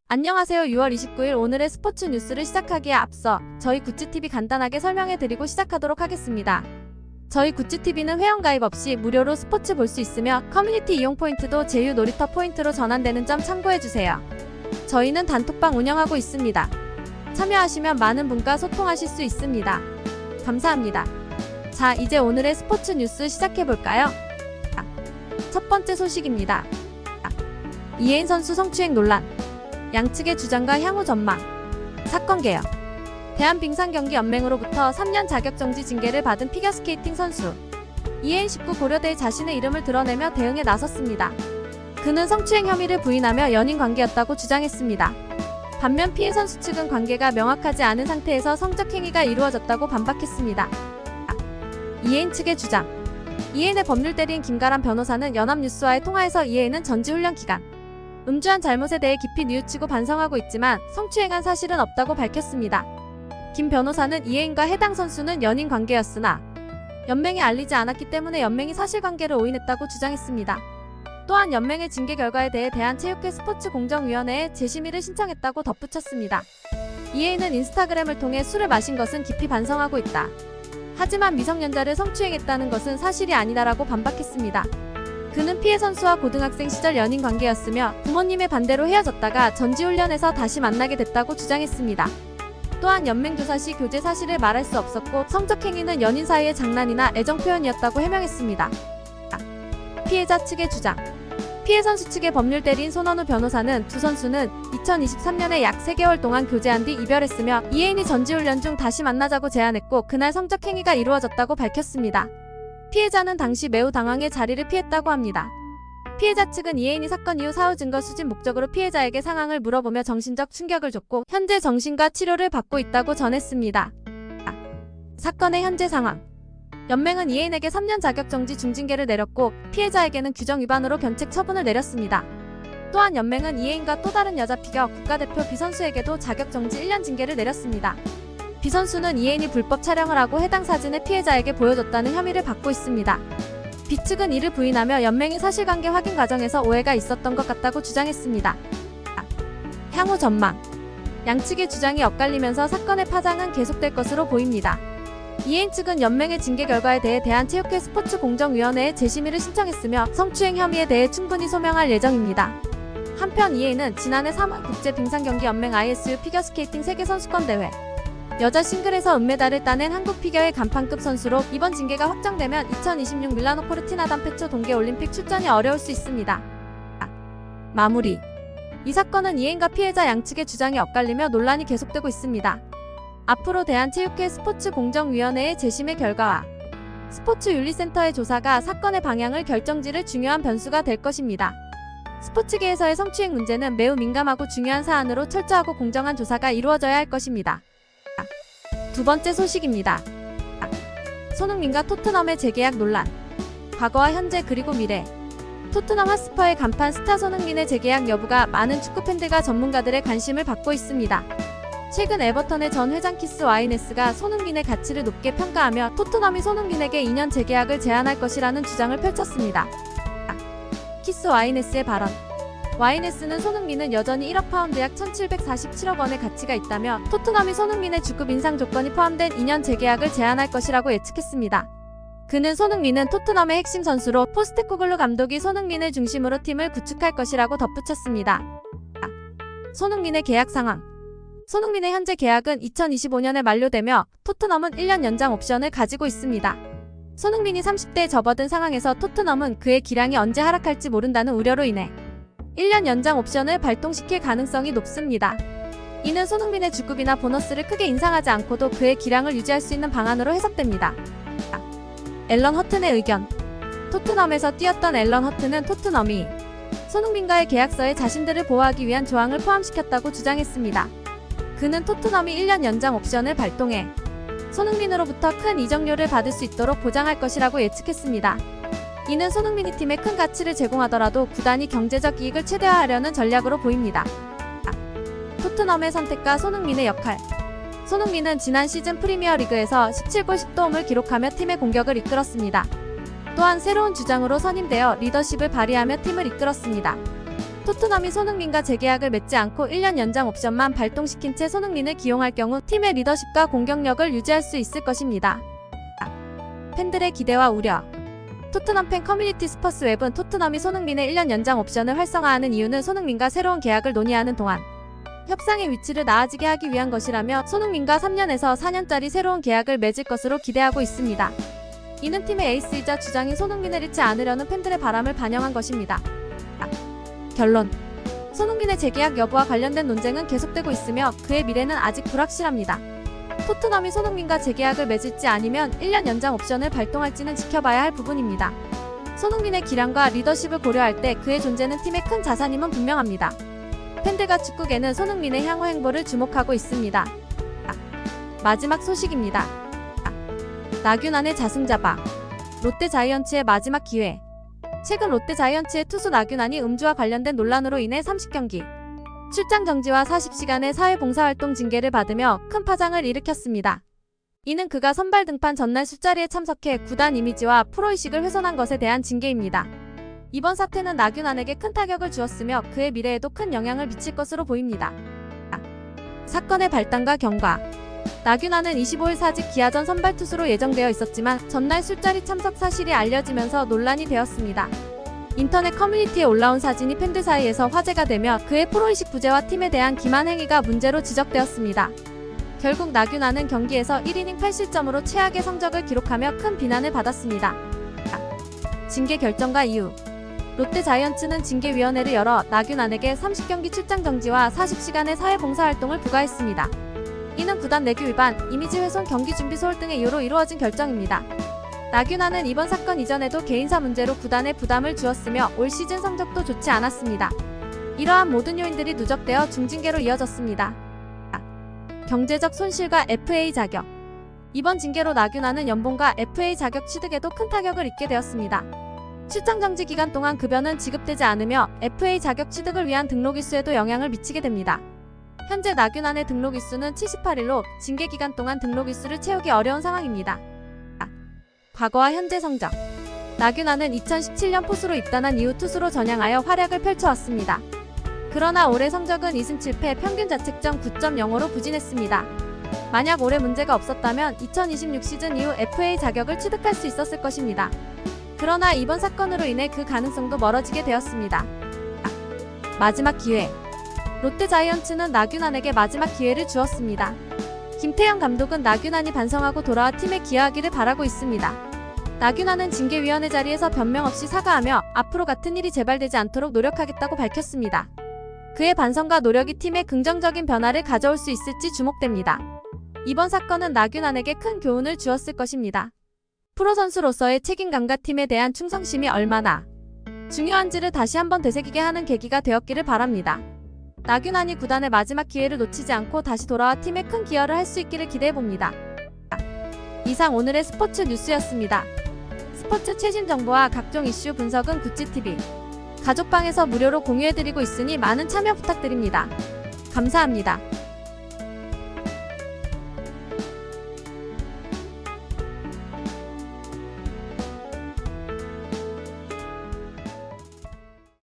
안녕하세요. 6월 29일 오늘의 스포츠 뉴스를 시작하기에 앞서 저희 구찌TV 간단하게 설명해드리고 시작하도록 하겠습니다. 저희 구찌TV는 회원가입 없이 무료로 스포츠 볼 수 있으며 커뮤니티 이용 포인트도 제휴 놀이터 포인트로 전환되는 점 참고해주세요. 저희는 단톡방 운영하고 있습니다. 참여하시면 많은 분과 소통하실 수 있습니다. 감사합니다. 자, 이제 오늘의 스포츠 뉴스 시작해볼까요? 첫 번째 소식입니다. 이혜인 선수 성추행 논란, 양측의 주장과 향후 전망, 사건 개요. 대한빙상경기연맹으로부터 3년 자격정지 징계를 받은 피겨스케이팅 선수 이혜인 19 고려대에 자신의 이름을 드러내며 대응에 나섰습니다. 그는 성추행 혐의를 부인하며 연인 관계였다고 주장했습니다. 반면 피해 선수 측은 관계가 명확하지 않은 상태에서 성적 행위가 이루어졌다고 반박했습니다. 이혜인 측의 주장. 이혜인의 법률 대리인 김가람 변호사는 연합뉴스와의 통화에서 이혜인은 전지훈련 기간 음주한 잘못에 대해 깊이 뉘우치고 반성하고 있지만 성추행한 사실은 없다고 밝혔습니다. 김 변호사는 이혜인과 해당 선수는 연인 관계였으나 연맹에 알리지 않았기 때문에 연맹이 사실관계를 오인했다고 주장했습니다. 또한 연맹의 징계 결과에 대해 대한체육회 스포츠공정위원회에 재심의를 신청했다고 덧붙였습니다. 이혜인은 인스타그램을 통해 술을 마신 것은 깊이 반성하고 있다. 하지만 미성년자를 성추행했다는 것은 사실이 아니다라고 반박했습니다. 그는 피해 선수와 고등학생 시절 연인 관계였으며 부모님의 반대로 헤어졌다가 전지훈련에서 다시 만나게 됐다고 주장했습니다. 또한 연맹 조사 시 교제 사실을 말할 수 없었고 성적 행위는 연인 사이의 장난이나 애정 표현이었다고 해명했습니다. 피해자 측의 주장. 피해 선수 측의 법률 대리인 손원우 변호사는 두 선수는 2023년에 약 3개월 동안 교제한 뒤 이별했으며 이혜인이 전지훈련 중 다시 만나자고 제안했고 그날 성적 행위가 이루어졌다고 밝혔습니다. 피해자는 당시 매우 당황해 자리를 피했다고 합니다. 피해자 측은 이혜인이 사건 이후 사후 증거 수집 목적으로 피해자에게 상황을 물어보며 정신적 충격을 줬고 현재 정신과 치료를 받고 있다고 전했습니다. 사건의 현재 상황. 연맹은 이혜인에게 3년 자격정지 중징계를 내렸고 피해자에게는 규정 위반으로 견책 처분을 내렸습니다. 또한 연맹은 이혜인과 또 다른 여자 피겨 국가대표 비선수에게도 자격정지 1년 징계를 내렸습니다. 비선수는 이혜인이 불법 촬영을 하고 해당 사진을 피해자에게 보여줬다는 혐의를 받고 있습니다. B 측은 이를 부인하며 연맹이 사실관계 확인 과정에서 오해가 있었던 것 같다고 주장했습니다. 향후 전망. 양측의 주장이 엇갈리면서 사건의 파장은 계속될 것으로 보입니다. 이혜인 측은 연맹의 징계 결과에 대해 대한체육회 스포츠공정위원회에 재심의를 신청했으며 성추행 혐의에 대해 충분히 소명할 예정입니다. 한편 이혜인은 지난해 3월 국제빙상경기연맹 ISU 피겨스케이팅 세계선수권대회 여자 싱글에서 은메달을 따낸 한국 피겨의 간판급 선수로 이번 징계가 확정되면 2026 밀라노 코르티나 단페초 동계올림픽 출전이 어려울 수 있습니다. 마무리. 이 사건은 이혜인과 피해자 양측의 주장이 엇갈리며 논란이 계속되고 있습니다. 앞으로 대한체육회 스포츠공정위원회의 재심의 결과와 스포츠윤리센터의 조사가 사건의 방향을 결정지를 중요한 변수가 될 것입니다. 스포츠계에서의 성추행 문제는 매우 민감하고 중요한 사안으로 철저하고 공정한 조사가 이루어져야 할 것입니다. 두 번째 소식입니다. 손흥민과 토트넘의 재계약 논란. 과거와 현재 그리고 미래. 토트넘 핫스퍼의 간판 스타 손흥민의 재계약 여부가 많은 축구팬들과 전문가들의 관심을 받고 있습니다. 최근 에버턴의 전 회장 키스 와이네스가 손흥민의 가치를 높게 평가하며 토트넘이 손흥민에게 2년 재계약을 제안할 것이라는 주장을 펼쳤습니다. 키스 와이네스의 발언. 와이네스는 손흥민은 여전히 1억 파운드 약 1747억 원의 가치가 있다며 토트넘이 손흥민의 주급 인상 조건이 포함된 2년 재계약을 제안할 것이라고 예측했습니다. 그는 손흥민은 토트넘의 핵심 선수로 포스테코글루 감독이 손흥민을 중심으로 팀을 구축할 것이라고 덧붙였습니다. 손흥민의 계약 상황. 손흥민의 현재 계약은 2025년에 만료되며 토트넘은 1년 연장 옵션을 가지고 있습니다. 손흥민이 30대에 접어든 상황에서 토트넘은 그의 기량이 언제 하락할지 모른다는 우려로 인해 1년 연장 옵션을 발동시킬 가능성이 높습니다. 이는 손흥민의 주급이나 보너스를 크게 인상하지 않고도 그의 기량을 유지할 수 있는 방안으로 해석됩니다. 앨런 허튼의 의견. 토트넘에서 뛰었던 앨런 허튼은 토트넘이 손흥민과의 계약서에 자신들을 보호하기 위한 조항을 포함시켰다고 주장했습니다. 그는 토트넘이 1년 연장 옵션을 발동해 손흥민으로부터 큰 이적료를 받을 수 있도록 보장할 것이라고 예측했습니다. 이는 손흥민이 팀에 큰 가치를 제공하더라도 구단이 경제적 이익을 최대화하려는 전략으로 보입니다. 토트넘의 선택과 손흥민의 역할. 손흥민은 지난 시즌 프리미어리그에서 17골 10도움을 기록하며 팀의 공격을 이끌었습니다. 또한 새로운 주장으로 선임되어 리더십을 발휘하며 팀을 이끌었습니다. 토트넘이 손흥민과 재계약을 맺지 않고 1년 연장 옵션만 발동시킨 채 손흥민을 기용할 경우 팀의 리더십과 공격력을 유지할 수 있을 것입니다. 팬들의 기대와 우려. 토트넘 팬 커뮤니티 스퍼스웹은 토트넘이 손흥민의 1년 연장 옵션을 활성화하는 이유는 손흥민과 새로운 계약을 논의하는 동안 협상의 위치를 나아지게 하기 위한 것이라며 손흥민과 3년에서 4년짜리 새로운 계약을 맺을 것으로 기대하고 있습니다. 이는 팀의 에이스이자 주장인 손흥민을 잃지 않으려는 팬들의 바람을 반영한 것입니다. 결론. 손흥민의 재계약 여부와 관련된 논쟁은 계속되고 있으며 그의 미래는 아직 불확실합니다. 토트넘이 손흥민과 재계약을 맺을지 아니면 1년 연장 옵션을 발동할지는 지켜봐야 할 부분입니다. 손흥민의 기량과 리더십을 고려할 때 그의 존재는 팀의 큰 자산임은 분명합니다. 팬들과 축구계는 손흥민의 향후 행보를 주목하고 있습니다. 마지막 소식입니다. 나균안의 자승자박. 롯데 자이언츠의 마지막 기회. 최근 롯데 자이언츠의 투수 나균안이 음주와 관련된 논란으로 인해 30경기 출장 정지와 40시간의 사회봉사활동 징계를 받으며 큰 파장을 일으켰습니다. 이는 그가 선발 등판 전날 술자리에 참석해 구단 이미지와 프로의식을 훼손한 것에 대한 징계입니다. 이번 사태는 나균안에게 큰 타격을 주었으며 그의 미래에도 큰 영향을 미칠 것으로 보입니다. 사건의 발단과 경과. 나균안은 25일 사직 기아전 선발 투수로 예정되어 있었지만 전날 술자리 참석 사실이 알려지면서 논란이 되었습니다. 인터넷 커뮤니티에 올라온 사진이 팬들 사이에서 화제가 되며 그의 프로의식 부재와 팀에 대한 기만 행위가 문제로 지적되었습니다. 결국 나균안은 경기에서 1이닝 8실점으로 최악의 성적을 기록하며 큰 비난을 받았습니다. 징계 결정과 이유. 롯데 자이언츠는 징계위원회를 열어 나균안에게 30경기 출장 정지와 40시간의 사회봉사활동을 부과했습니다. 이는 구단 내규 위반, 이미지 훼손, 경기 준비 소홀 등의 이유로 이루어진 결정입니다. 나균안은 이번 사건 이전에도 개인사 문제로 구단에 부담을 주었으며 올 시즌 성적도 좋지 않았습니다. 이러한 모든 요인들이 누적되어 중징계로 이어졌습니다. 경제적 손실과 FA 자격. 이번 징계로 나균안은 연봉과 FA 자격 취득에도 큰 타격을 입게 되었습니다. 출장 정지 기간 동안 급여는 지급되지 않으며 FA 자격 취득을 위한 등록 일수에도 영향을 미치게 됩니다. 현재 나균안의 등록 일수는 78일로 징계 기간 동안 등록 일수를 채우기 어려운 상황입니다. 과거와 현재 성적. 나균안은 2017년 포수로 입단한 이후 투수로 전향하여 활약을 펼쳐왔습니다. 그러나 올해 성적은 2승 7패, 평균 자책점 9.05로 부진했습니다. 만약 올해 문제가 없었다면 2026 시즌 이후 FA 자격을 취득할 수 있었을 것입니다. 그러나 이번 사건으로 인해 그 가능성도 멀어지게 되었습니다. 마지막 기회. 롯데 자이언츠는 나균안에게 마지막 기회를 주었습니다. 김태형 감독은 나균안이 반성하고 돌아와 팀에 기여하기를 바라고 있습니다. 나균안은 징계위원회 자리에서 변명 없이 사과하며 앞으로 같은 일이 재발되지 않도록 노력하겠다고 밝혔습니다. 그의 반성과 노력이 팀에 긍정적인 변화를 가져올 수 있을지 주목됩니다. 이번 사건은 나균안에게 큰 교훈을 주었을 것입니다. 프로 선수로서의 책임감과 팀에 대한 충성심이 얼마나 중요한지를 다시 한번 되새기게 하는 계기가 되었기를 바랍니다. 나균안이 구단의 마지막 기회를 놓치지 않고 다시 돌아와 팀에 큰 기여를 할 수 있기를 기대해봅니다. 이상 오늘의 스포츠 뉴스였습니다. 스포츠 최신 정보와 각종 이슈 분석은 구찌TV 가족방에서 무료로 공유해드리고 있으니 많은 참여 부탁드립니다. 감사합니다.